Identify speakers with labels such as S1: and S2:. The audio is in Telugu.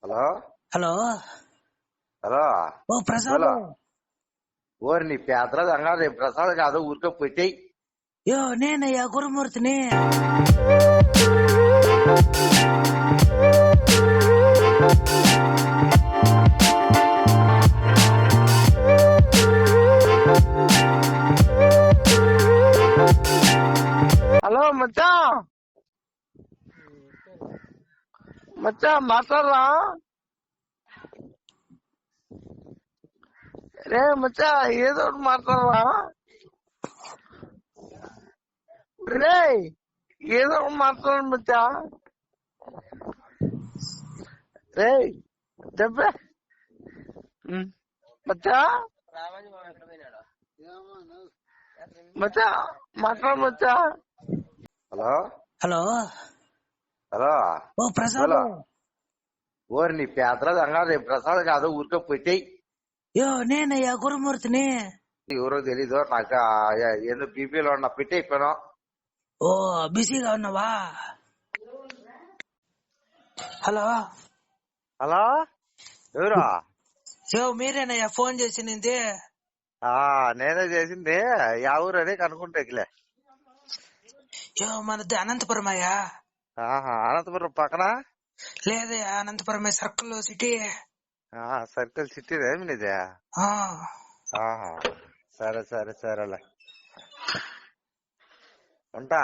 S1: హలో
S2: హలో
S1: హలో
S2: ఓ ప్రసాద్
S1: హలో ఓరి నీ పేదరా దంగా రేపు ప్రసాద్ కాదు ఊరికే పెట్టేయి.
S2: యో నేనయ్యా గురుమూర్తిని.
S1: హలో మచ్చా మచ్చా మాట్లాడరా రే మచ్చా ఏదో ఒకటి మాట్లాడరా రే ఏదో ఒకటి మాట్లాడు మచ్చా రే చెప్పే మచ్చా మచ్చా మాట్లాడు మచ్చా. హలో
S2: హలో
S1: హలో
S2: ఓ ప్రసాద్
S1: హలో ఓరి నీ పేదరా దంగా రేపు ప్రసాద్ కాదు ఊరికే పెట్టేయి.
S2: యో నేనయ్యా గురుమూర్తిని.
S1: ఎవరో తెలీదు నాకు ఏదో బీపీలో ఉన్న పెట్టేయిపోయాను.
S2: ఓ బిజీగా ఉన్నావా? హలో
S1: హలో ఎవరు?
S2: యో మీరేనయ్యా ఫోన్ చేసింది?
S1: నేనే చేసింది. యా ఊరు అని కనుక్కుంటేలే.
S2: యో మనది అనంతపురం అయ్యా.
S1: అనంతపురం పక్కన
S2: లేదయ్యా, అనంతపురమే సర్కిల్ సిటీ.
S1: సర్కిల్ సిటీ ఏమి నీది? సరే సరే సరేలే ఉంటా.